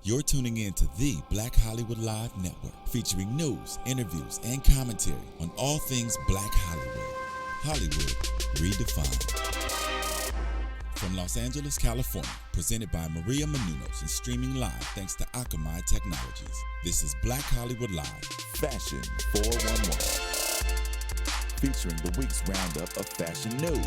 You're tuning in to the Black Hollywood Live Network, featuring news, interviews, and commentary on all things Black Hollywood. Hollywood redefined. From Los Angeles, California, presented by Maria Menounos and streaming live thanks to Akamai Technologies. This is Black Hollywood Live, Fashion 411, featuring the week's roundup of fashion news.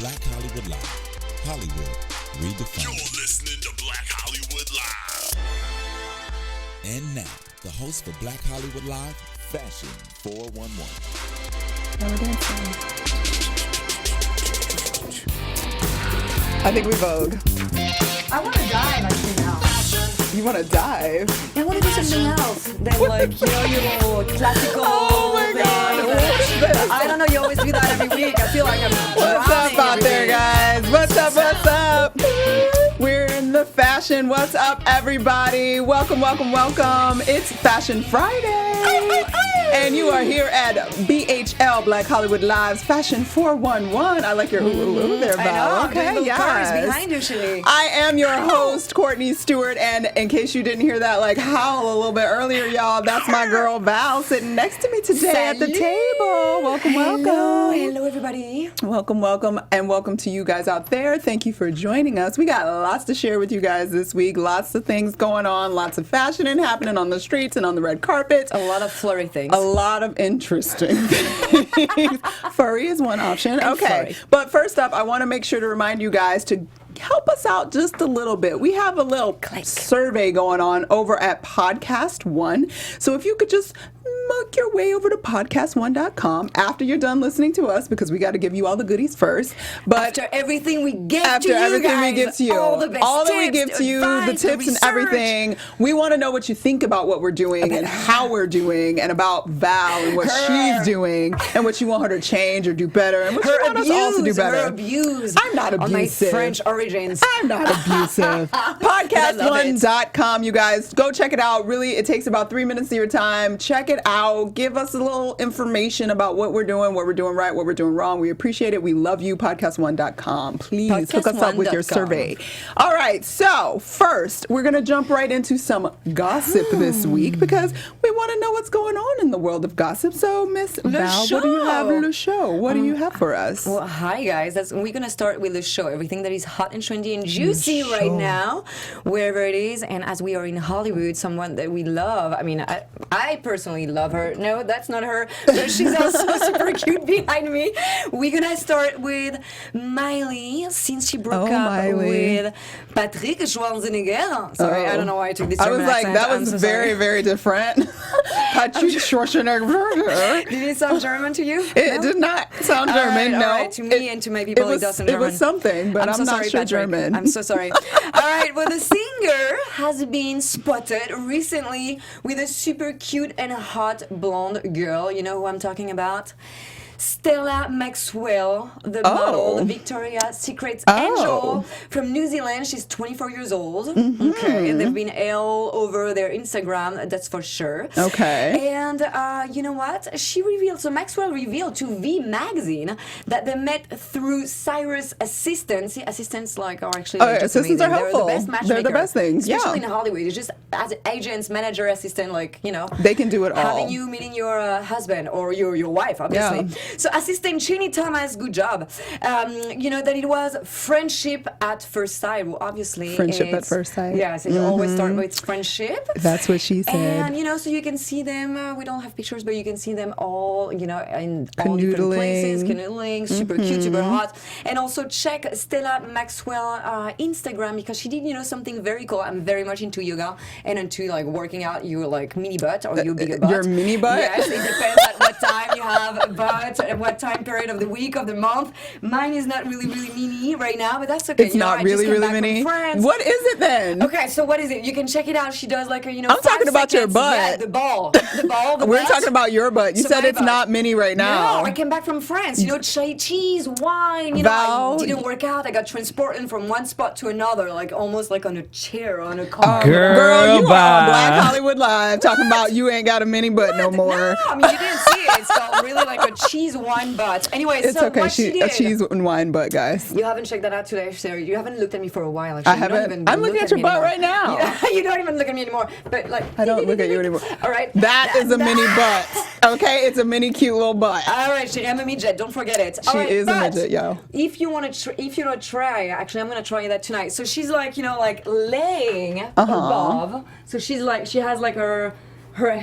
Black Hollywood Live, Hollywood redefined. You're listening to Black Hollywood Live. And now, the host for Black Hollywood Live, Fashion 411. I think we vogue. I want to dive actually now. You want to dive? I want to do something else than like, your classical. Oh my God, what is this? I don't know, you always do that every week. I feel like I'm What's up out there, guys? What's up, what's up? We're in the fashion. What's up, everybody? Welcome, welcome, welcome. It's Fashion Friday. And you are here at BHL, Black Hollywood Live's Fashion 411. I like your ooh there, Val. Okay, yes. behind you, Shirley. I am your host, Courtney Stewart, and in case you didn't hear that like howl a little bit earlier, y'all, that's my girl Val sitting next to me today at the table. Welcome, welcome. Hello, everybody. Welcome, welcome, and welcome to you guys out there. Thank you for joining us. We got lots to share with you guys this week. Lots of things going on, lots of fashion and happening on the streets and on the red carpet. A lot of flurry things. A lot of interesting things. Furry is one option. And okay. flurry. But first up, I want to make sure to remind you guys to help us out just a little bit. We have a little survey going on over at Podcast One. So if you could just muck your way over to podcast1.com after you're done listening to us, because we got to give you all the goodies first. But after everything we give after to you everything guys, we give to you, all the best all that we tips, give to you, advice, the tips and research. everything, we want to know what you think about what we're doing and how we're doing, and about Val and what she's doing and what you want her to change or do better, and what you want us all to do better. Her abuse. I'm not abusive. On my French origins. I'm not abusive. Podcast1.com, you guys. Go check it out. Really, it takes about 3 minutes of your time. Check it out. Give us a little information about what we're doing right, what we're doing wrong. We appreciate it. We love you. Podcast1.com. Please hook us up with your survey. All right. So first, we're going to jump right into some gossip this week because we want to know what's going on in the world of gossip. So, Miss Val, what do you have in the show? What do you have for us? Well, hi, guys. We're going to start with the show. Everything that is hot and trendy and juicy right now, wherever it is. And as we are in Hollywood, someone that we love. I mean, I personally love her. No, that's not her. But she's also super cute behind me. We're going to start with Miley, since she broke up with Patrick Schwarzenegger. Sorry, I don't know why I took this German accent. That was very, very different. Patrick Schwarzenegger. Did it sound German to you? It did not sound German, no. All right. To me and to my people, it doesn't German. It was something, but I'm so not sorry, sure Patrick. German. I'm so sorry. All right, well, the singer has been spotted recently with a super cute and hot blonde girl. You know who I'm talking about? Stella Maxwell, the model, the Victoria's Secret angel from New Zealand. She's 24 years old. Mm-hmm. Okay, they've been all over their Instagram, that's for sure. Okay. And you know what? Maxwell revealed to V Magazine that they met through Cyrus assistants. See, assistants are actually just assistants amazing. are helpful. They're the best matchmaker. They're the best things, especially in Hollywood. It's just as agents, manager, assistant, they can do it all. Having you meeting your husband or your wife, obviously. Yeah. So assistant Cheney Thomas, good job. That it was friendship at first sight. Well, obviously. Friendship at first sight. Yes, it always starts with friendship. That's what she said. And, so you can see them, we don't have pictures, but you can see them all, in all different places, canoodling, super cute, super hot. And also check Stella Maxwell Instagram, because she did, something very cool. I'm very much into yoga and into, working out your, mini butt or your bigger butt. Your mini butt? Yes, it depends at what time you have a butt, at what time period of the week, of the month. Mine is not really, really mini right now, but that's okay. It's not really, really mini? What is it then? Okay, so what is it? You can check it out. She does I'm talking about your butt. Yeah, the ball. The We're butt. talking about your butt. You said it's not mini right now. No, I came back from France. Cheese, wine. Val, I didn't work out. I got transported from one spot to another, almost on a chair, on a car. Girl, you are on Black Hollywood Live talking about you ain't got a mini butt no more. No, I mean, you didn't see it. It's got really a cheese cheese wine butt. Anyway, It's so okay. what she A did. cheese and wine butt, guys. You haven't checked that out today, Sherry. You haven't looked at me for a while. Actually. I haven't. I'm looking at your butt right now. You don't even look at me anymore. But like, I don't look at you anymore. All right. That is a mini butt. Okay, it's a mini cute little butt. All right, Sherry, I'm a midget. Don't forget it. She is a midget, yo. If you want to, if you don't try, actually, I'm gonna try that tonight. So she's like, like laying above. So she's like, she has like her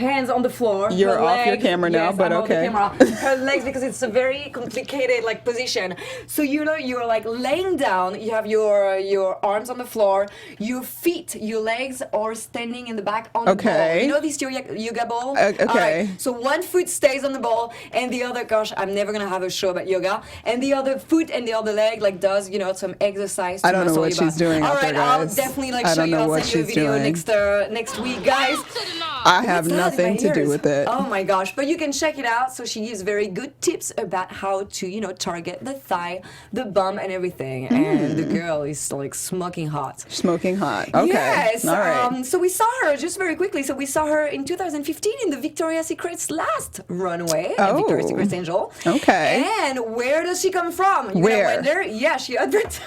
hands on the floor. You're her off your legs, camera now, yes, but I'm okay. On the camera. Her legs, because it's a very complicated like position. So you're like laying down. You have your arms on the floor. Your feet, your legs are standing in the back on the ball. You know this yoga ball? Okay. All right. So one foot stays on the ball, and the other, gosh, I'm never gonna have a show about yoga. And the other foot and the other leg like does some exercise. I don't know what she's doing All out right, there, I'll guys. definitely I show don't you. know I'll what send you a she's video doing. next week, guys. I have What's that in nothing my to do ears? with it. Oh my gosh, but you can check it out. So she gives very good tips about how to, target the thigh, the bum, and everything. And the girl is like smoking hot. Smoking hot. Okay. Yes. All right. So we saw her just very quickly. So we saw her in 2015 in the Victoria's Secret's last runway, Victoria's Secret Angel. Okay. And where does she come from? You Where? Wonder? Yeah, she advertised.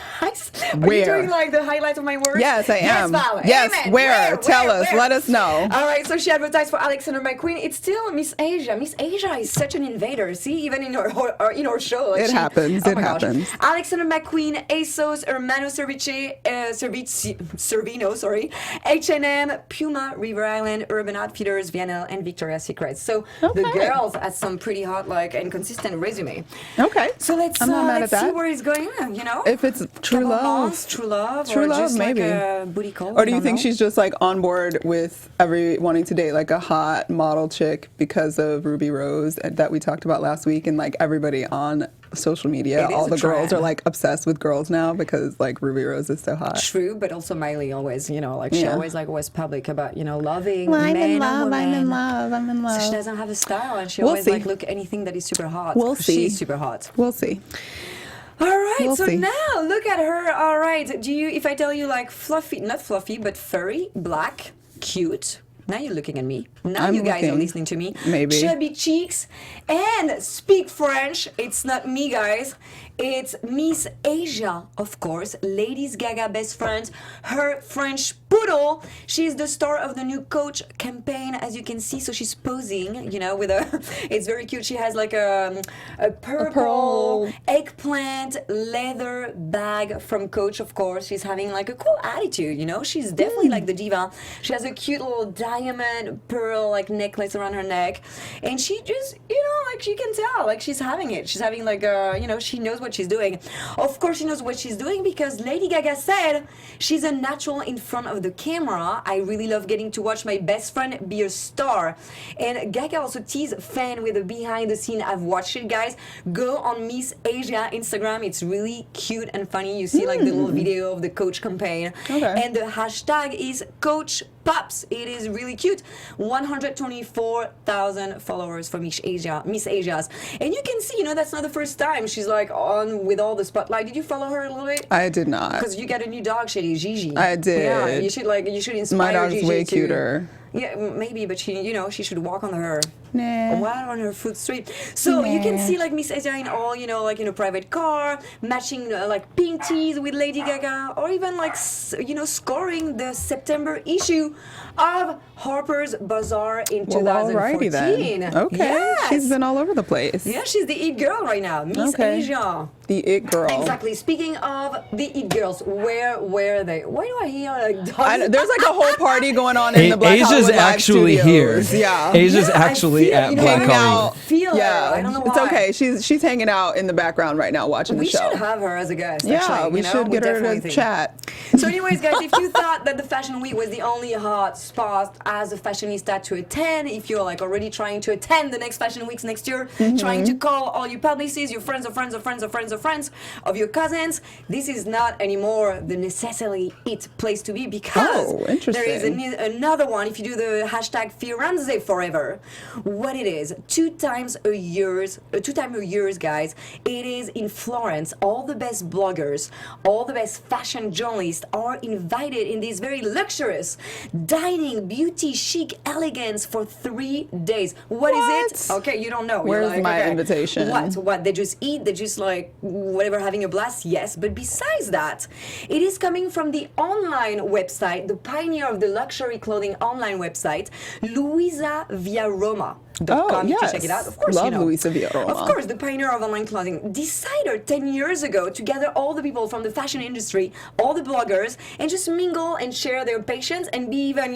Are Where? you doing like the highlights of my words? Yes, I am. Val. Yes, Amen. where? Tell us. Let us know. All right, so she advertised for Alexander McQueen. It's still Miss Asia. Miss Asia is such an invader. See, even in our show. Like It happens. Oh It my gosh. happens. Alexander McQueen, ASOS, Hermano Servino, sorry, H&M, Puma, River Island, Urban Outfitters, VNL, and Victoria's Secret. So the girls has some pretty hot, and consistent resume. Okay. So let's I'm not mad at see that. where it's going. If it's true love. True love, True or love, just maybe. like a booty call. Or do you I don't think know. she's just like on board with wanting to date like a hot model chick because of Ruby Rose that we talked about last week, and like everybody on social media, It is all a the girls trend. are like obsessed with girls now because like Ruby Rose is so hot. True, but also Miley always, she Yeah. always was public about, loving Well, I'm men in and love, women. I'm in love, I'm in love. So she doesn't have a style, and she We'll always see. look anything that is super hot. We'll see. She's super hot. We'll see. All right, We'll so see. now look at her. All right, if I tell you like fluffy, not fluffy, but furry, black, cute. Now you're looking at me. Now I'm you guys are looking. listening to me. Maybe. Chubby cheeks and speak French. It's not me, guys. It's Miss Asia, of course, Lady Gaga best friend, her French poodle. She's the star of the new Coach campaign, as you can see. So she's posing, with it's very cute. She has like a purple eggplant leather bag from Coach, of course. She's having like a cool attitude, She's definitely like the diva. She has a cute little diamond pearl like necklace around her neck, and she just, you can tell, like she's having it. She's having like she knows what she's doing. Of course, she knows what she's doing because Lady Gaga said she's a natural in front of the camera. I really love getting to watch my best friend be a star. And Gaga also teased fan with a behind the scene. I've watched it, guys. Go on Miss Asia Instagram. It's really cute and funny. You see like the little video of the Coach campaign. Okay. And the hashtag is Coach Pops. It is really cute. 124,000 followers for Miss Asia's. And you can see, that's not the first time she's like on with all the spotlight. Did you follow her a little bit? I did not. Because you got a new dog, Shady, Gigi. I did. Yeah, you should inspire My dog's Gigi way to- cuter. Yeah, maybe, but she should walk on her. Nah. While on her foot street. So you can see like Miss Asia in all, like in a private car, matching like pink tees with Lady Gaga, or even like, scoring the September issue of Harper's Bazaar in 2014. Alrighty then. Okay. Yes. She's been all over the place. Yeah, she's the it girl right now. Miss Okay. Asia. The it girl. Exactly. Speaking of the it girls, where were they? Why do I hear like dogs? I know, there's like a whole party going on in the Black Asia's Hollywood Live actually here. Studios. Yeah. Asia's Yeah, I actually feel, at you know, Black hanging Hollywood. out. Feel her. Yeah, I don't know it's why. okay. She's hanging out in the background right now watching We the show. should have her as a guest. Yeah, actually, we should get her definitely to think. chat. So, anyways, guys, if you thought that the Fashion Week was the only hot spot as a fashionista to attend, if you're like already trying to attend the next Fashion Weeks next year, trying to call all your publicists, your friends of friends of friends of friends of friends of your cousins, this is not anymore the necessarily it place to be because Oh, interesting. there is another one. If you do the hashtag Firenze Forever, what it is. 2 times a year, guys. It is in Florence. All the best bloggers, all the best fashion journalists are invited in this very luxurious dining, beauty, chic, elegance for 3 days. What is it? Okay, you don't know. Where's You're like, my okay, invitation? What? They just eat, they just like whatever, having a blast? Yes. But besides that, it is coming from the online website, the pioneer of the luxury clothing online website, Luisa Villaroma. Yes. To check it out. Of course, Love you know. Luisa Villaroma. Of course, the pioneer of online clothing decided 10 years ago to gather all the people from the fashion industry, all the bloggers, and just mingle and share their passions and be even,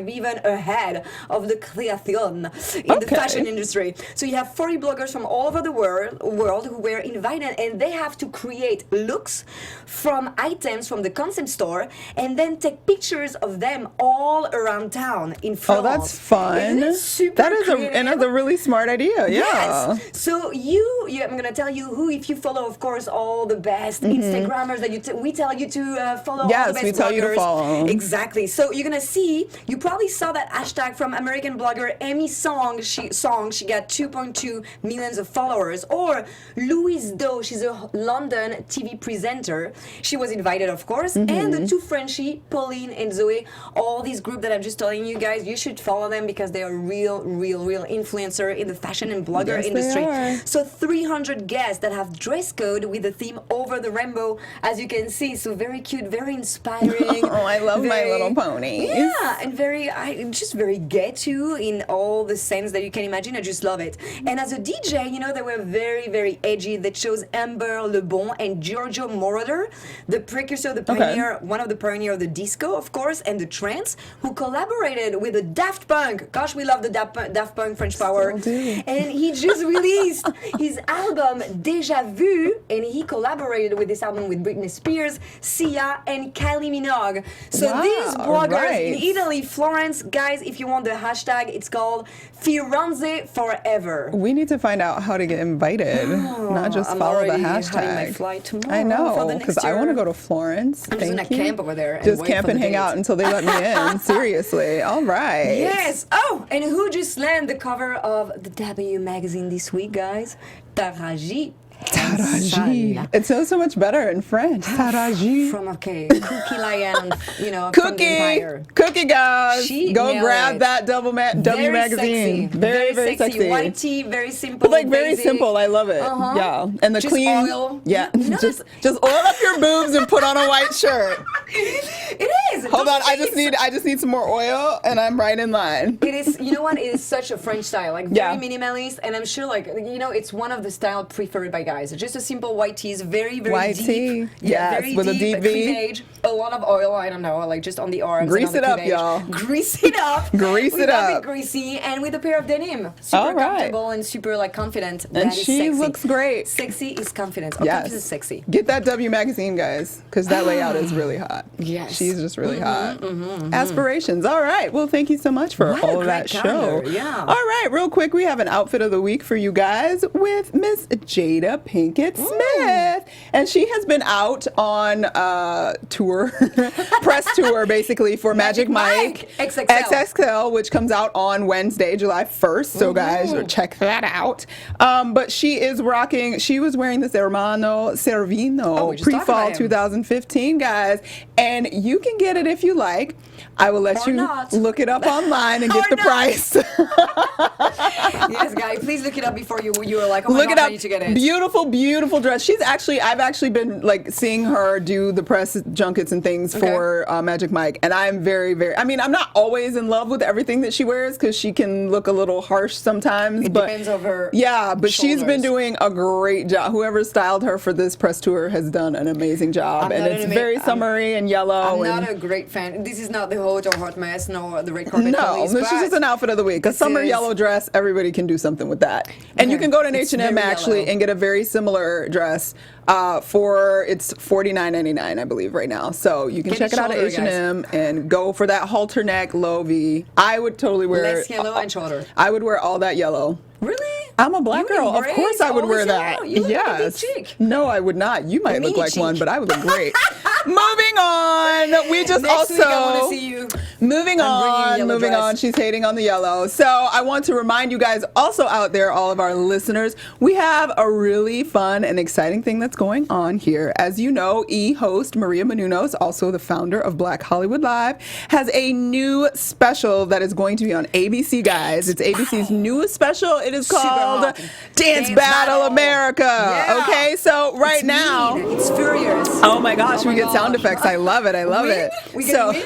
be even ahead of the creation in the fashion industry. So you have 40 bloggers from all over the world who were invited, and they have to create looks from items from the concept store and then take pictures of them all around town in France. Oh, that's fun. Isn't it super That is creative? another really smart idea. Yeah. Yes. So I'm going to tell you who, if you follow, of course, all the best Instagrammers that we tell you to follow. All the best we tell bloggers. you to follow. Exactly. So you're going to see, you probably saw that hashtag from American blogger Amy Song. She got 2.2 millions of followers. Or Louise Do, she's a London TV presenter. She was invited, of course. And the two Frenchie, Pauline and Zoe, all these group that I'm just telling you guys, you should follow them because they are real influencer in the fashion and blogger industry. So 300 guests that have dress code with the theme over the rainbow, as you can see. So very cute, very inspiring. Oh, I love My Little Pony. Yeah, and just very gay too in all the sense that you can imagine. I just love it. And as a DJ, they were very, very edgy. They chose Amber Le Bon and Giorgio Moroder, the precursor, the pioneer, one of the pioneer of the disco, of course, and the trance, who collaborated with the Daft Punk. Gosh, we love the Daft Punk, French Power. And he just released his album Déjà Vu, and he collaborated with this album with Britney Spears, Sia, and Kylie Minogue. So these bloggers in Italy, Florence, guys, if you want the hashtag, it's called Firenze Forever. We need to find out how to get invited, not just follow the hashtag. I'm my flight tomorrow. I know, because I want to go to Florence. I'm just going to camp over there. Just camp and hang out until they let me in. Seriously. All right. Yes. Oh, and who just landed the cover of the W magazine this week, guys? Taraji. Taraji. It sounds so much better in French. Taraji. From Cookie Lion, from the Empire. Cookie, guys. Go grab that W magazine. Sexy. Very sexy. White tee, very simple. But very basic. simple. I love it. Yeah. And the just clean. Oil. Yeah. Just oil up your boobs and put on a white shirt. It is. Hold on. I just need some more oil and I'm right in line. It is. You know what? It is such a French style, very minimalist, and I'm sure, it's one of the style preferred by guys. Just a simple white tee is very, very white deep. Tee. Yes, very with deep, a deep V. Cleavage, a lot of oil. I don't know, just on the arms. Grease and on it the up, cleavage. y'all. Grease it up. Grease we it love up. It greasy and with a pair of denim. Super comfortable and super confident. And that is she sexy. looks great. Sexy is confidence. Yes. Confidence is sexy. Get that W magazine, guys, because that layout is really hot. Yes. She's just really hot. Aspirations. All right. Well, thank you so much for all of that calendar. show. Yeah. All right. Real quick, we have an outfit of the week for you guys with Miss Jada Pinkett Smith. And she has been out on tour, press tour, basically, for Magic Mike XXL, which comes out on Wednesday, July 1st. So, guys, check that out. But she was wearing this Hermano Servino pre-fall 2015, guys. And you can get it if you like. I will let you look it up online and get the price. Yes, guys, please look it up before you are like, oh my God, I need to get it. Beautiful dress. I've actually been seeing her do the press junkets and things for Magic Mike, and I'm very, I'm not always in love with everything that she wears because she can look a little harsh sometimes. It depends on her but she's been doing a great job. Whoever styled her for this press tour has done an amazing job, and it's very summery and yellow. I'm not a great fan. This is not the hot or hot mess, no, the red carpet police. No, this is just an outfit of the week. A summer yellow dress, everybody can do something with that. And you can go to H&M actually and get a very similar dress it's $49.99, I believe, right now. So you can check it out at H&M and go for that halter neck low V. I would totally wear less yellow and shorter. I would wear all that yellow. Really? I'm a black girl. Of course I would wear that. You look like a big chick. No, I would not. You might look like one, but I would look great. Moving on. We just Next week I want to also see you. moving I'm bringing moving yellow on. dress. She's hating on the yellow. So I want to remind you guys also out there, all of our listeners, we have a really fun and exciting thing that's going on here. As you know, host Maria Menounos, also the founder of Black Hollywood Live, has a new special that is going to be on ABC, guys. It's ABC's newest special. It is called hot. Dance Dance Battle Battle. America. Yeah. Okay, so right It's now. mean. It's furious. Oh my gosh, Oh we my get sound gosh. effects. I love it. I love Wind? it. We get wind?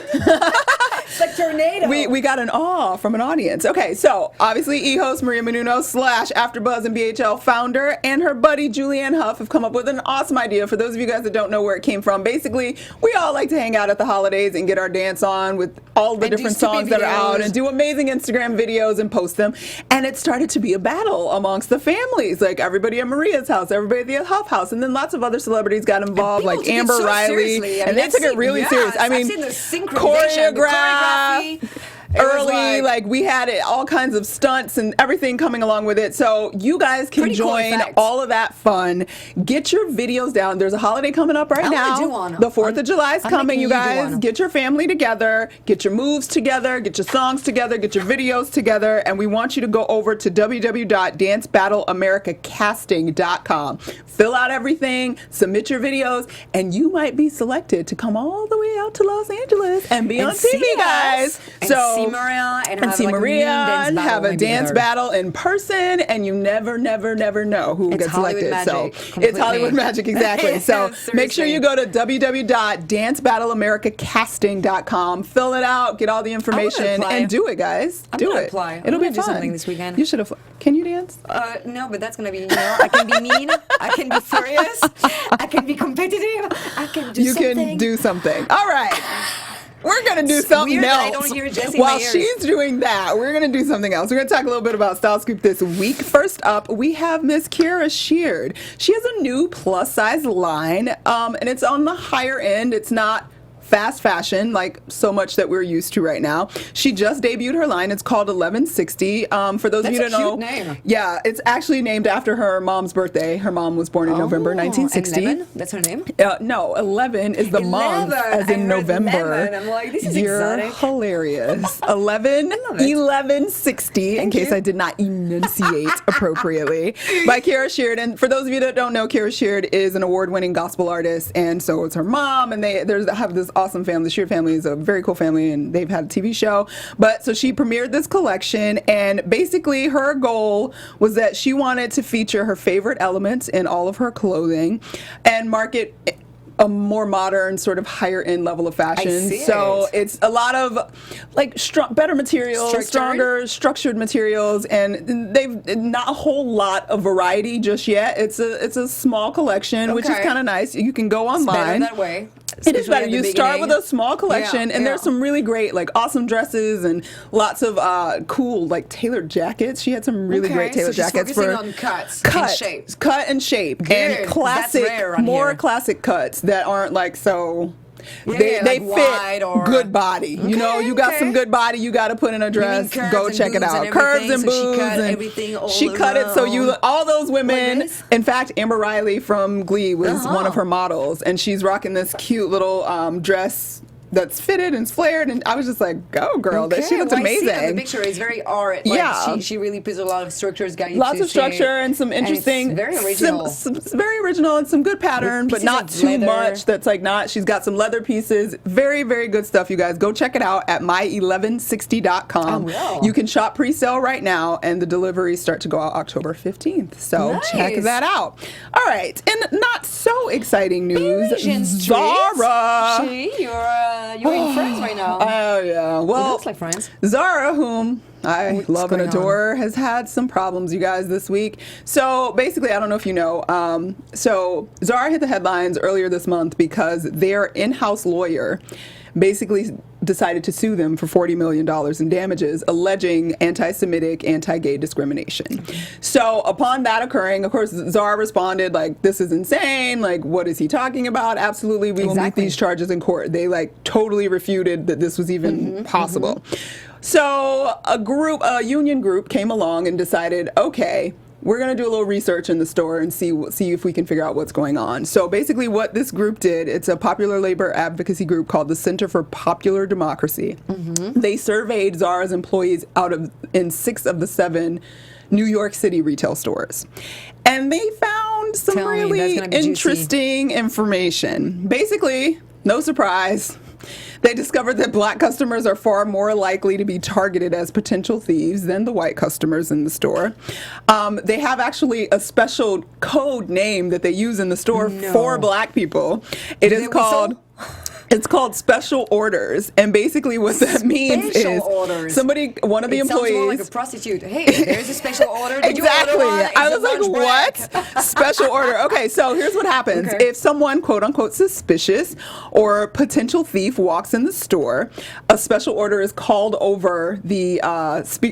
It's like tornado. We got an awe from an audience. Okay, so obviously E-host Maria Menounos / AfterBuzz and BHL founder and her buddy Julianne Hough have come up with an awesome idea. For those of you guys that don't know where it came from, basically we all like to hang out at the holidays and get our dance on with all the And do different stupid songs that are out videos. and do amazing Instagram videos and post them. And it started to be a battle amongst the families, like everybody at Maria's house, everybody at the Hough house, and then lots of other celebrities got involved, People like took it Amber so Riley, seriously. I and mean, they I've took it seen- really yes, serious. I I've mean, seen the synchronization, the choreography. It was early, like we had it, all kinds of stunts and everything coming along with it. So you guys can Pretty cool join effects. all of that fun. Get your videos down. There's a holiday coming up right I wanna now. do one. The 4th of July is I'm coming, making you you do guys. one. Get your family together. Get your moves together. Get your songs together. Get your videos together. And we want you to go over to www.dancebattleamericacasting.com. Fill out everything. Submit your videos. And you might be selected to come all the way out to Los Angeles and be on see TV, guys. us, and see Maria and have see like a Maria mean dance and battle have a maybe dance with her. battle in person, and you never know who It's gets Hollywood selected. So magic, it's completely. Hollywood magic, exactly. So make sure Seriously. you go to www.dancebattleamericacasting.com, fill it out, get all the information, apply. and do it, guys. I'm do gonna it. apply. I'm It'll be gonna do fun. something this weekend. You should have. Can you dance? No, but that's gonna be, I can be mean, I can be furious, I can be competitive, I can do You something. can do something. All right. We're going to do It's something weird that I else. don't hear Jesse in While my ears. she's doing that, we're going to do something else. We're going to talk a little bit about Style Scoop this week. First up, we have Miss Kira Sheared. She has a new plus size line, and it's on the higher end. It's not fast fashion like so much that we're used to right now. She just debuted her line. It's called 1160. For those of you That's that a know, cute name. yeah, it's actually named after her mom's birthday. Her mom was born in November 1960. 11? That's her name? No, 11 is the month, 11. as in I heard November. 11. I'm like, this is You're exotic. hilarious. 11, love it. 1160, in case you. I did not enunciate appropriately, by Kira Sheared. And for those of you that don't know, Kira Sheared is an award-winning gospel artist, and so is her mom, and they have this awesome family. The Sheared family is a very cool family, and they've had a TV show. But so she premiered this collection, and basically her goal was that she wanted to feature her favorite elements in all of her clothing and market a more modern, sort of higher end level of fashion. see So it. it's a lot of like better materials, Structured? stronger, structured materials, and they've not a whole lot of variety just yet. It's a small collection, which is Okay. kind of nice. You can go It's better online. that way. It is especially better. at the You start with beginning. a small collection, Yeah, and there's yeah. some really great, like, awesome dresses and lots of cool, like, tailored jackets. She had some really Okay, great tailored so she's jackets for focusing on cuts and shapes. cut and shape, Good. and That's classic, rare on more here. classic cuts that aren't like so. Yeah, they yeah, they like fit wide or- good body. You know, Okay, you got some okay. good body. You got to put in a mean dress. curves Go and check it boobs out. and Curves everything, and so she boobs. cut and everything all she cut it so you around. all those women. Like this? In fact, Amber Riley from Glee was Uh-huh. one of her models, and she's rocking this cute little dress that's fitted and flared, and I was just like, go girl, that she looked well, I see it on amazing. the picture is very art. Like, Yeah. she really puts a lot of structures. Got you Lots to of see structure it. and some interesting, And it's very original. very original and some good pattern, but pieces not of too leather. much. That's like not. She's got some leather pieces. Very, very good stuff, you guys. Go check it out at my1160.com. I will. You can shop pre-sale right now, and the deliveries start to go out October 15th. So check Nice. that out. All right, and not so exciting news. Asian Street. Zara. You're in France right now. Oh yeah. Well, it looks like France. Zara, whom I What's love and going adore, has had some problems, you guys, this week. So basically, I don't know if you know, so Zara hit the headlines earlier this month because their in-house lawyer basically decided to sue them for $40 million in damages, alleging anti-Semitic, anti-gay discrimination. So upon that occurring, of course, Zara responded like, this is insane. Like, what is he talking about? Absolutely, we will meet Exactly. these charges in court. They like totally refuted that this was even possible. So a union group came along and decided, okay, we're going to do a little research in the store and see if we can figure out what's going on. So basically what this group did, it's a popular labor advocacy group called the Center for Popular Democracy. They surveyed Zara's employees in 6 of the 7 New York City retail stores. And they found some really interesting information. Basically, no surprise, they discovered that black customers are far more likely to be targeted as potential thieves than the white customers in the store. They have actually a special code name that they use in the store for black people. It's called special orders, and basically what that means is one of the employees. Sounds more like a prostitute. Hey, there's a special order. Did exactly. You order one? I was like, what? Special order. Okay, so here's what happens. Okay. If someone, quote unquote, suspicious or potential thief walks in the store, a special order is called over the what do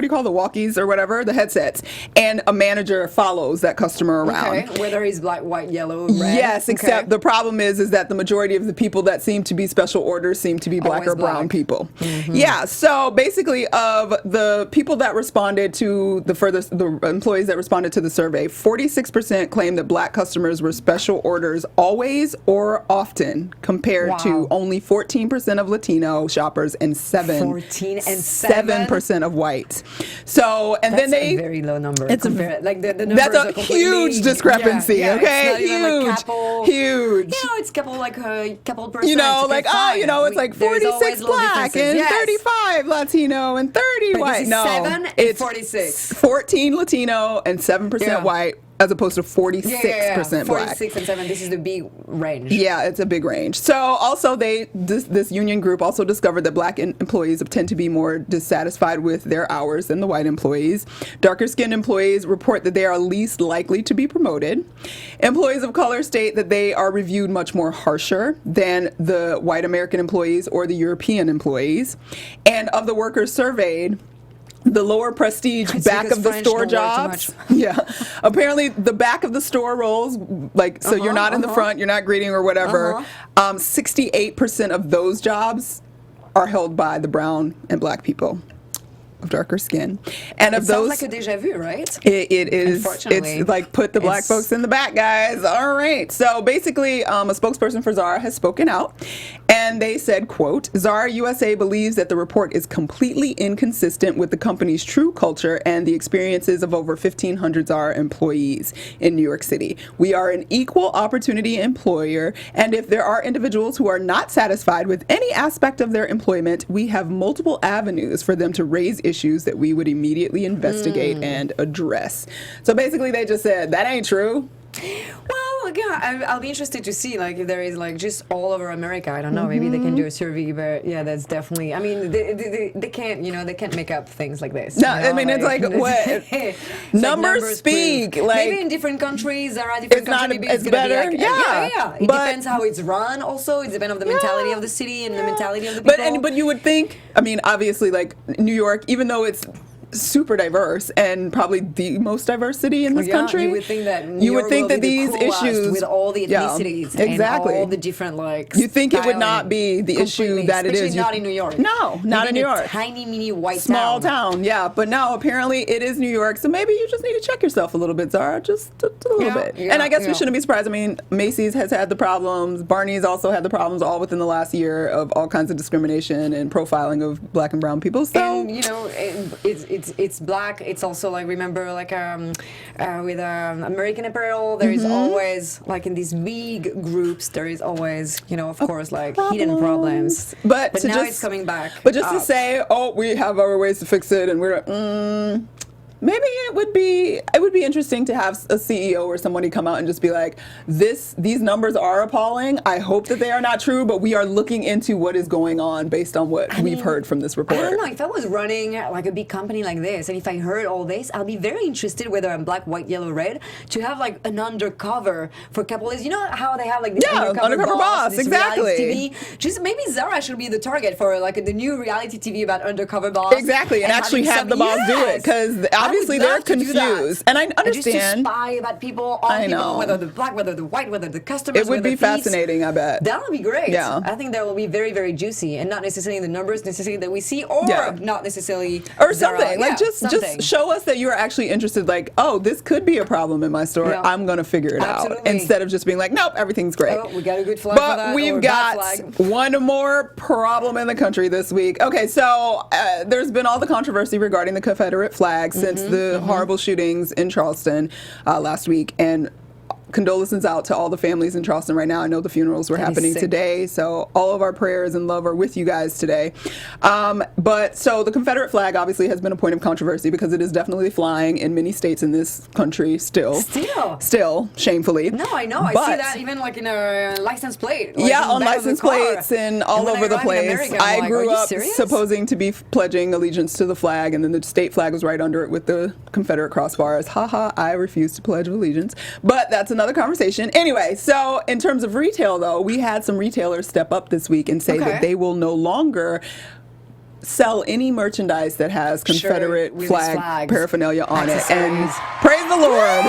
you call the walkies or whatever, the headsets, and a manager follows that customer around. Okay. Whether he's black, white, yellow, red. Yes, except the problem is that the majority of the people that seem to be special orders seem to be black Always or brown people. Yeah, so basically of the people that responded to the employees that responded to the survey, 46% claimed that black customers were special orders always or often, compared to only 14% of Latino shoppers and 7% of whites. So, and that's then they a very low number. It's like the numbers that's a are huge discrepancy. Yeah, okay, huge. You know, it's couple percent. You know, like, it's like 46 black and 35 Latino and 30 white. No, 7 and 46. 14 Latino and 7% white, as opposed to 46% black. 46 and 7, this is the big range. Yeah, it's a big range. So also this union group also discovered that black employees tend to be more dissatisfied with their hours than the white employees. Darker skinned employees report that they are least likely to be promoted. Employees of color state that they are reviewed much more harsher than the white American employees or the European employees. And of the workers surveyed, the lower prestige back of the store jobs. Yeah. Apparently the back of the store roles, like, so you're not in the front, you're not greeting or whatever. 68% of those jobs are held by the brown and black people of darker skin. And of those, sounds like a deja vu, right? It is. It's like, put the black folks in the back, guys. All right. So basically, a spokesperson for Zara has spoken out, and they said, quote, Zara USA believes that the report is completely inconsistent with the company's true culture and the experiences of over 1,500 Zara employees in New York City. We are an equal opportunity employer, and if there are individuals who are not satisfied with any aspect of their employment, we have multiple avenues for them to raise issues that we would immediately investigate and address. So basically they just said, that ain't true. Well, yeah, I'll be interested to see, like, if there is, like, just all over America. I don't know. Maybe they can do a survey, but yeah, that's definitely. I mean, they can't, they can't make up things like this. No, I mean, it's like what numbers speak. Like, maybe in different countries, there are different countries. Maybe it's better. Be like, yeah. It depends how it's run. Also, it depends on the mentality of the city and the mentality of the people. But you would think. I mean, obviously, like New York, even though it's super diverse and probably the most diverse city in this country. You would think that New York would be these the issues with all the ethnicities and all the different you think it would not be the issue that it is. Especially not in New York. No, not in New York. Tiny mini white small town. Yeah, but no, apparently it is New York. So maybe you just need to check yourself a little bit, Zara, just a little bit. And I guess we shouldn't be surprised. I mean, Macy's has had the problems. Barney's also had the problems, all within the last year, of all kinds of discrimination and profiling of black and brown people. So it's black. It's also, like, remember, like, with American Apparel, there is always, like, in these big groups, there is always, of course, like, hidden problems. But now it's coming back. But just to say, we have our ways to fix it, and we're maybe it would be interesting to have a CEO or somebody come out and just be like, these numbers are appalling. I hope that they are not true, but we are looking into what is going on based on what we've heard from this report. I don't know. If I was running, like, a big company like this, and if I heard all this, I'll be very interested, whether I'm black, white, yellow, red, to have, like, an undercover for a couple of, how they have, like, the undercover boss, this exactly. TV. Just maybe Zara should be the target for, like, the new reality TV about undercover boss. Exactly, and actually have the boss do it, because obviously they're love to do that. confused, and I And just to understand. spy about people, all I people, know. whether they're black, whether they're white, whether they're customers. It would whether be they're thieves. fascinating, I bet. That would be great. Yeah. I think that will be very, very juicy, and not necessarily the numbers necessarily that we see, or Yeah. not necessarily Or Zara. something. Like, Yeah, just something. show us that you're actually interested. Like, oh, this could be a problem in my store. Yeah. I'm going to figure it out. Absolutely. Instead of just being like, nope, everything's great. Oh, we got a good flag for But that, or we've a got bad flag. one more problem in the country this week. Okay, so there's been all the controversy regarding the Confederate flag since the horrible shootings in Charleston last week. And condolences out to all the families in Charleston right now. I know the funerals were That is happening sick. today, so all of our prayers and love are with you guys today. But so the Confederate flag obviously has been a point of controversy because it is definitely flying in many states in this country still. Still, shamefully. No, I know. I But- see that even like in a license plate. Like yeah, in on the back of the license car. plates and all when over I the arrive in place. America, I'm I like, grew are you up serious? supposing to be pledging allegiance to the flag, and then the state flag was right under it with the Confederate crossbars. Haha, I refuse to pledge allegiance. But that's another conversation. Anyway, so in terms of retail, though, we had some retailers step up this week and say Okay. that they will no longer sell any merchandise that has Confederate with this flag flags, paraphernalia on it. And accessories. praise the Lord.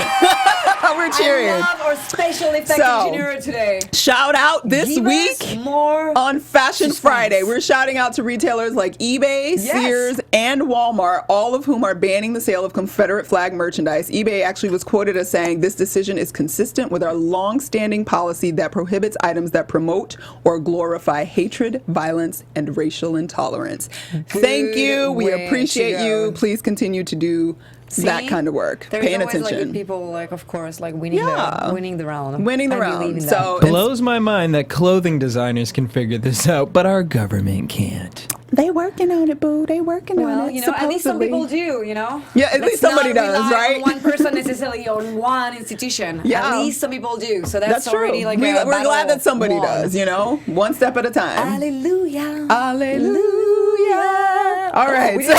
We're cheering. I love our special effect So, engineer today. Shout out this Give week us more on Fashion suspense. Friday. We're shouting out to retailers like eBay, Yes. Sears, and Walmart, all of whom are banning the sale of Confederate flag merchandise. eBay actually was quoted as saying, "This decision is consistent with our long-standing policy that prohibits items that promote or glorify hatred, violence, and racial intolerance." Thank you. We way to appreciate you. go. Please continue to do that See? kind of work. There's Paying always like attention. good people, like of course, like winning Yeah. the round. Winning the I believe round. in that. So Blows my mind that clothing designers can figure this out, but our government can't. they working on it, boo. They working on Well, it. you know, at least some supposedly. people do, you know? Yeah, at least somebody not does, rely right? on one person necessarily on one institution. Yeah. At least some people do. So that's, That's true. already like we're a glad battle that somebody won. does, you know, one step at a time. Hallelujah. Hallelujah. All right, we so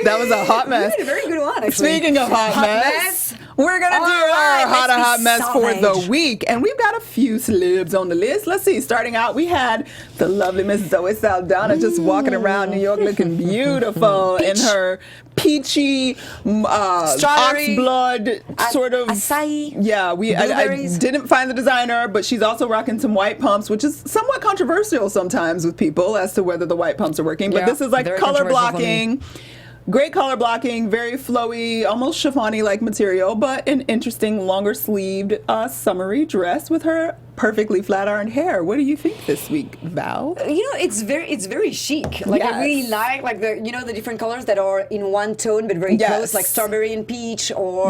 that was a hot mess. You did a very good one, actually. Speaking of hot mess, we're going to do All right, our hot let's be mess for the savage. week. And we've got a few celebs on the list. Let's see. Starting out, we had the lovely Miss Zoe Saldana just walking around New York looking beautiful in her peachy Strawberry, oxblood sort of acai, yeah, I blueberries. didn't find the designer, but she's also rocking some white pumps, which is somewhat controversial sometimes with people as to whether the white pumps are working. But Yeah, this is like very color controversial for me. blocking. Great color blocking, very flowy, almost chiffon-y like material, but an interesting longer sleeved summery dress with her perfectly flat ironed hair. What do you think this week, Val? You know, it's very chic. Like I really Yes. like the the different colors that are in one tone but very Yes. close, like strawberry and peach, or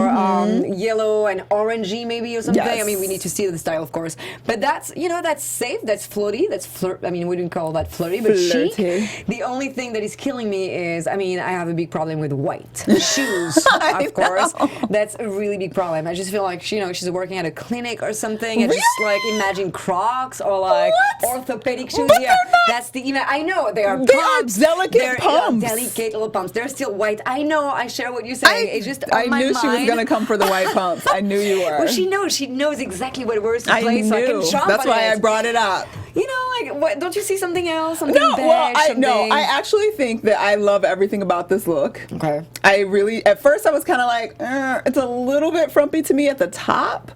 yellow and orangey maybe or something. Yes. I mean, we need to see the style, of course. But that's that's safe, that's floaty, that's I mean, we wouldn't call that flirty, but Flirty. chic. The only thing that is killing me is, I mean, I have a big problem with white shoes. I Of course, know. that's a really big problem. I just feel like she's working at a clinic or something. I just Really? like imagine Crocs or like What? orthopedic shoes. But Yeah, they're not- that's the I know they are They are pumps. delicate They're, pumps. delicate little pumps. They're still white. I know. I share what you're saying. It's just I on my knew she was mind. going to come for the white pumps. I knew you were. Well, she knows. She knows exactly what words to I play, knew. so I can chomp That's on why it. I brought it up. You know, like what? Don't you see something else? Something No, beige, well, something... I actually think that I love everything about this look. Okay. I really, at first I was kind of like, it's a little bit frumpy to me at the top.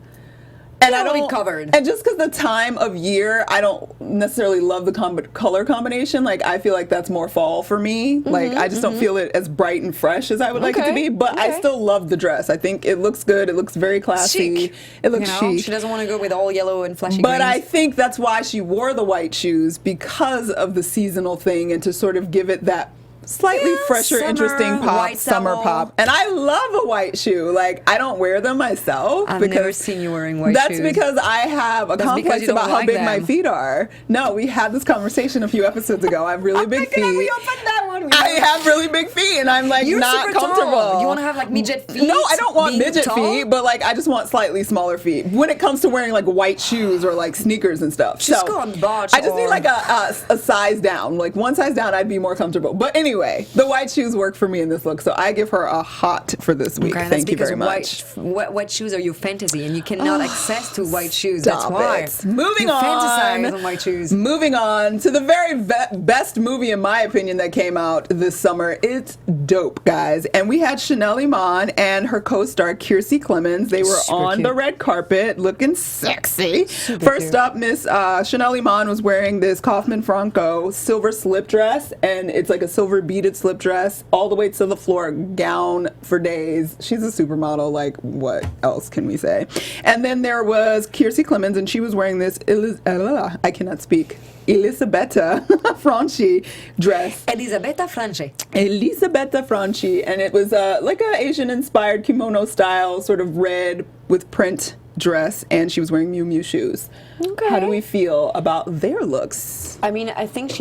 And Yeah, I it'll be don't, covered. And just because the time of year, I don't necessarily love the color combination. Like, I feel like that's more fall for me. Like, I just don't feel it as bright and fresh as I would like it to Okay, be. But I okay. still love the dress. I think it looks good. It looks very classy. Chic. It looks chic. She doesn't want to go with all yellow and flashy But I greens. think that's why she wore the white shoes, because of the seasonal thing and to sort of give it that slightly Yeah, fresher, summer, interesting pop, white summer towel. pop. And I love a white shoe. Like, I don't wear them myself. I've because never seen you wearing white that's shoes. because I have a That's because complex you don't about how like big my them. feet are. No, we had this conversation a few episodes ago. I have really big feet. We opened that one. I have really big feet, and I'm like You're not super comfortable. tall. You want to have like midget feet? No, I don't want being midget tall? feet, but like I just want slightly smaller feet when it comes to wearing like white shoes or like sneakers and stuff. Just so go on Botch I just need or- like a size down, like one size down. I'd be more comfortable. But anyway, Anyway, the white shoes work for me in this look, so I give her a hot for this week. Okay, Thank you very much. White shoes are your fantasy, and you cannot access to white shoes. Stop That's why. it. Moving you on. fantasize on white shoes. Moving on to the very best movie, in my opinion, that came out this summer. It's dope, guys. And we had Chanel Iman and her co-star Shirley Coleman. They were Super on cute. the red carpet looking sexy. Super First cute. up, Miss Chanel Iman was wearing this Kaufman Franco silver slip dress, and it's like a silver beaded slip dress all the way to the floor, gown for days. She's a supermodel. Like, what else can we say? And then there was Shirley Coleman, and she was wearing this I cannot speak. Elisabetta Franchi dress. Elisabetta Franchi. Elisabetta Franchi, and it was like an Asian-inspired kimono style, sort of red with print dress, and she was wearing Miu Miu shoes. Okay. How do we feel about their looks? I mean, I think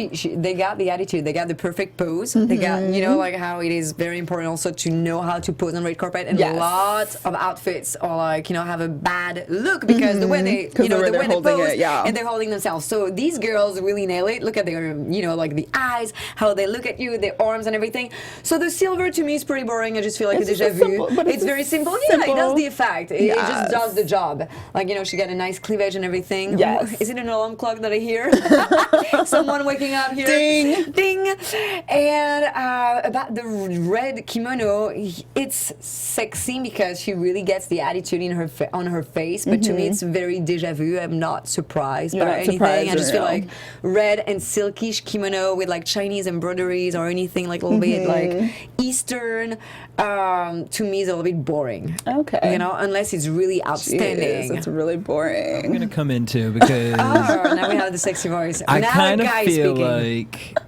they got the attitude. They got the perfect pose. They got, like how it is very important also to know how to pose on red carpet. And Yes. lots of outfits are like, have a bad look because the way they, the way the they're way they holding pose it, yeah. and they're holding themselves. So these girls really nail it. Look at their, like the eyes, how they look at you, their arms and everything. So the silver to me is pretty boring. I just feel like It's a déjà just vu. simple, but It's it's very simple. simple. Yeah, it does the effect. It Yes. just does the job. Like, she got a nice cleavage and everything. Yes. Is it an alarm clock that I hear? Someone waking up here. Ding. Ding. And about the red kimono, it's sexy because she really gets the attitude in her on her face. But to me, it's very déjà vu. I'm not surprised You're by not anything. surprised, I just feel no. like red and silkish kimono with like Chinese embroideries or anything like a little bit like Eastern. To me, is a little bit boring. Okay. Unless it's really outstanding. Jeez, it's really boring. I'm gonna come into because Oh, now we have the sexy voice. I now kind a of guy feel speaking. like.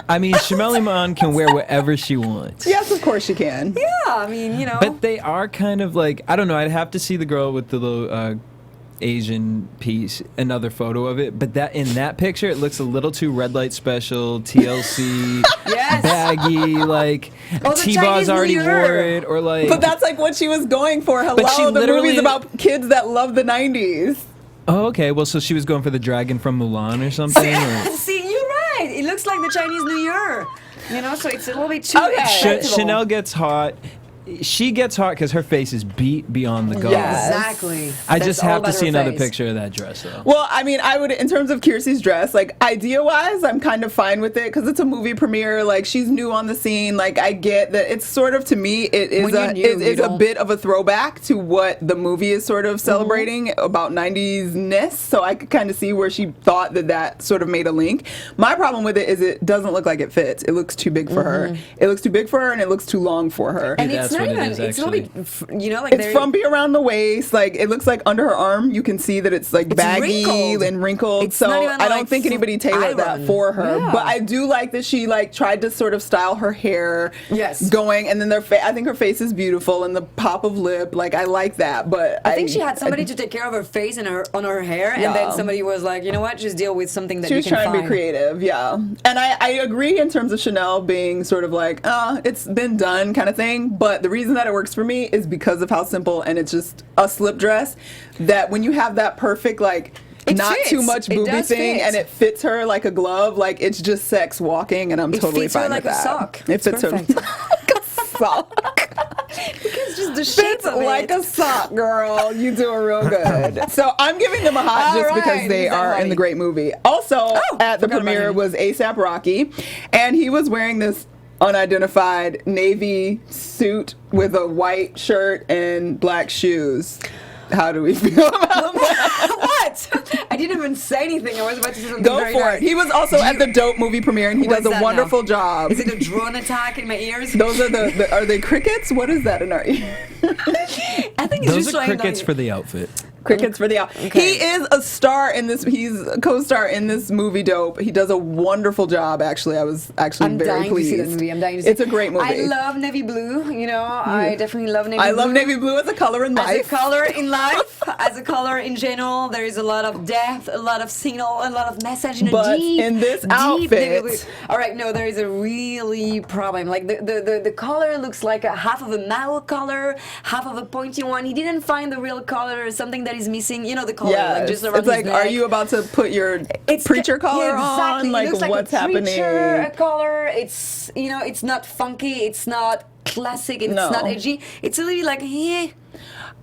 I mean, Chanel Iman can wear whatever she wants. Yes, of course she can. Yeah, I mean, But they are kind of like, I don't know, I'd have to see the girl with the little Asian piece, another photo of it. But that in that picture, it looks a little too red light special, TLC, Yes. baggy, like Oh, the T-Baw's Chinese New already Year. wore it, or like. But that's like what she was going for. But she Hello, the literally- movie's about kids that love the 90s. Oh, okay. Well, so she was going for the dragon from Mulan or something? Or? See, you're right. It looks like the Chinese New Year. So it's a little bit too Okay. acceptable. Chanel gets hot. She gets hot because her face is beat beyond the gauze. Yes. Exactly. I That's just all have to about see her another face. picture of that dress, though. Well, I mean, I would, in terms of Kiersey's dress, like, idea-wise, I'm kind of fine with it because it's a movie premiere. Like, she's new on the scene. Like, I get that it's sort of, to me, it is When you're new, you it's a don't- bit of a throwback to what the movie is sort of celebrating about 90s-ness. So I could kind of see where she thought that sort of made a link. My problem with it is it doesn't look like it fits. It looks too big for her. It looks too big for her, and it looks too long for her. And That's it's not what it even, is, it's a little bit, like It's frumpy around the waist. Like, it looks like under her arm, you can see that it's like baggy wrinkled. and wrinkled. It's so not even I don't like think anybody tailored that iron. for her. Yeah. But I do like that she like tried to sort of style her hair. Yes. Going, and then I think her face is beautiful, and the pop of lip. Like, I like that. But I think she had somebody to take care of her face and on her hair, and Yeah. then somebody was like, you know what, just deal with something that She you was can trying find. to be creative, yeah. And I agree in terms of Chanel being sort of like, it's been done kind of thing. But the reason that it works for me is because of how simple, and it's just a slip dress that when you have that perfect, like, It not fits. too much It booby does thing, fit. and it fits her like a glove. Like, it's just sex walking, and I'm It totally fits her fine like with a that. sock. It It's fits perfect. her like a sock. It's just the shape Fits of it. like a sock, girl. You doing real good. So I'm giving them a hot All just because right, they who's that are in right? the great movie. Also, at the forgot about premiere him. was ASAP Rocky, and he was wearing this unidentified navy suit with a white shirt and black shoes. How do we feel about that? What? I didn't even say anything. I was about to say something Go very for nice. it. He was also at the Dope movie premiere, and he What's does that a now? wonderful job. Is it a drone attack in my ears? Those are the are they crickets? What is that in our ear? I think it's Those just are like crickets for the outfit. Crickets for the out. Okay. He is a star in this. He's a co-star in this movie. Dope. He does a wonderful job. Actually, I was actually I'm very dying pleased. to see that movie. I'm dying to see It's a great movie. I love navy blue. I definitely love navy blue. I love navy blue as a color in As a life. color in life, as a color in general, there is a lot of depth, a lot of signal, a lot of message in a But deep, in this deep outfit- navy blue. All right, no, there is a really problem. Like the color looks like a half of a mallow color, half of a pointy one. He didn't find the real color, something that is missing, you know, the collar, Yes. like just around It's like, his are neck. you about to put your preacher collar exactly. on? Like, It looks what's a happening? preacher collar. It's, you know, it's not funky. It's not classic. It's No. not edgy. It's really like,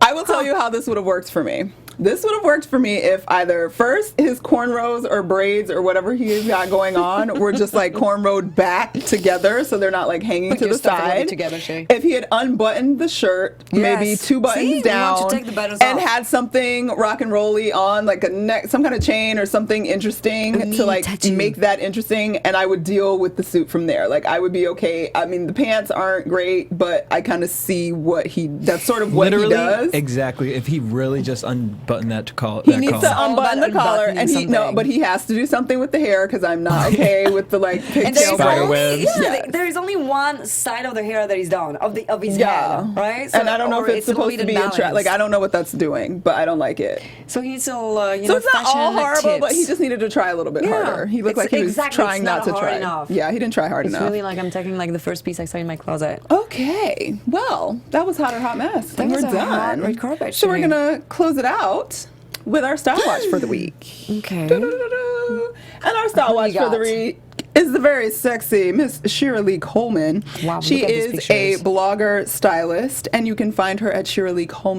I will tell you how this would have worked for me. This would have worked for me if either first his cornrows or braids or whatever he's got going on were just like cornrowed back together so they're not like hanging Put to your the stuff a little bit side. together, Shay. If he had unbuttoned the shirt, maybe Yes. 2 buttons See, we want down, to take the buttons and off. had something rock and rolly on, like a neck, some kind of chain or something interesting A to like tattoo. make that interesting, and I would deal with the suit from there. Like I would be okay. I mean, the pants aren't great, but I kind of see what that's sort of what Literally, he does. exactly. If he really just unbuttoned that collar, He needs to All unbutton about the collar, unbuttoning and something. but he has to do something with the hair because I'm not okay with the like And pigtail there is Spider braids. webs. only, Yes. there is only one side of the hair that is done of his Yeah, head, right? and I don't know or if it's a little supposed to bit be imbalanced. like I don't know what that's doing, but I don't like it. So he's all, you So know, it's not all fashion horrible, but he tips. just needed to try a little bit Yeah. harder. He looked It's like he was exactly, trying it's not not to hard try. enough. Yeah, he didn't try hard It's enough. really like I'm taking like the first piece I saw in my closet. Okay, well, that was Hot or Hot Mess. That and was we're a done. hot red carpet So we're shooting. gonna close it out with our Style Watch for the week. Okay. Do-do-do-do-do. And our Style Who Watch you for the got? week is the very sexy Miss Shirley Coleman. Wow, she look at these is pictures. a blogger stylist, and you can find her at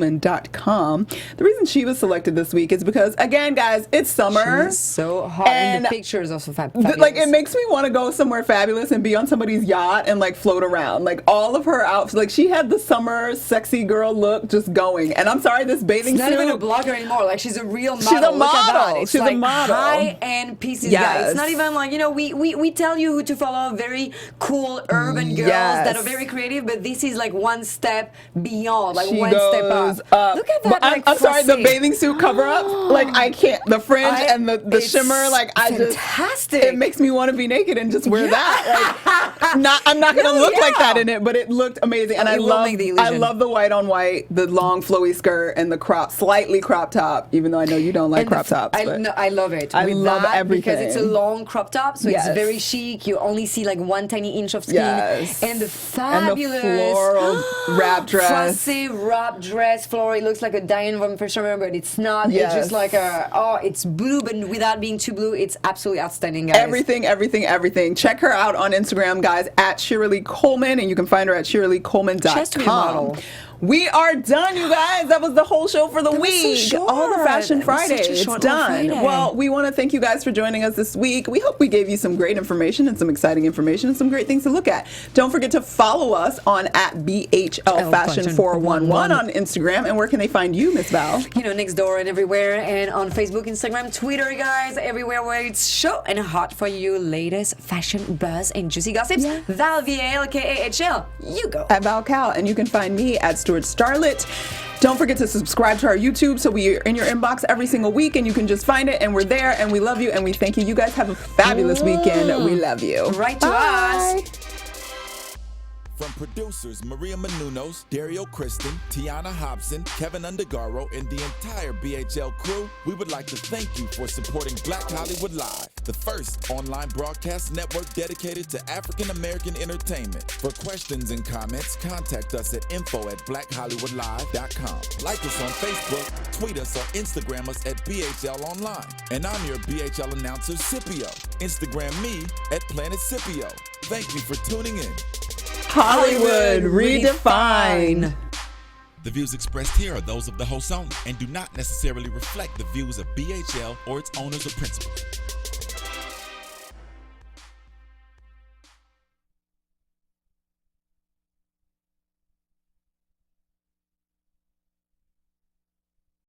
ShirleyColeman.com. The reason she was selected this week is because, again, guys, it's summer. She's so hot, and the And pictures also fabulous. Like, it makes me want to go somewhere fabulous and be on somebody's yacht and like float around. Like all of her outfits, like she had the summer sexy girl look just going. And I'm sorry, this bathing She's not suit. even a blogger anymore. Like she's a real model. She's a Look at that. model. It's She's a like model. high-end pieces, Yes. guys. It's not even like, you know, we tell you who to follow, very cool urban girls Yes. that are very creative, but this is like one step beyond, like She one step goes up. Look at that. But I'm sorry, the frosty. bathing suit cover up, like I can't. The fringe and the It's shimmer, like I just, fantastic. it makes me want to be naked and just wear that. Like, I'm not gonna No, look like yeah. that in it, but it looked amazing, and It will make the I illusion. love the white on white, the long flowy skirt, and the slightly crop top. Even though I know you don't like And crop tops, but I love it. I With love that, because it's a everything. long crop top, so Yes. it's very chic. You only see like one tiny inch of skin, Yes. and the and fabulous the floral wrap dress. Frosty wrap dress, floral. It looks like a Diane von Fishmer, but it's not. Yes. It's just like it's blue, but without being too blue. It's absolutely outstanding, guys. Everything. Check her out on Instagram, guys, at Shirley Coleman, and you can find her at She has to be a ShirleyColeman.com. model. We are done, you guys. That was the whole show for the That was so week. short. All the Fashion That was such Friday. a It's short done. Friday. Well, we want to thank you guys for joining us this week. We hope we gave you some great information and some exciting information and some great things to look at. Don't forget to follow us on at BHL Fashion 411 on Instagram. And where can they find you, Miss Val? You know, next door and everywhere, and on Facebook, Instagram, Twitter, guys, everywhere where it's show and hot for you, latest fashion buzz and juicy gossips. Yeah. Val VAL KAHL, you go. At Val Cal, and you can find me at Stuart Starlet. Don't forget to subscribe to our YouTube so we are in your inbox every single week, and you can just find it, and we're there, and we love you, and we thank you. You guys have a fabulous weekend. We love you. Right to Bye. us. From producers Maria Menounos, Dario Kristen, Tiana Hobson, Kevin Undergaro, and the entire BHL crew, we would like to thank you for supporting Black Hollywood Live, the first online broadcast network dedicated to African American entertainment. For questions and comments, contact us at info@blackhollywoodlive.com. Like us on Facebook, tweet us, or Instagram us at BHL Online. And I'm your BHL announcer, Scipio. Instagram me at Planet Scipio. Thank you for tuning in. Hollywood redefined. The views expressed here are those of the host only and do not necessarily reflect the views of BHL or its owners or principals.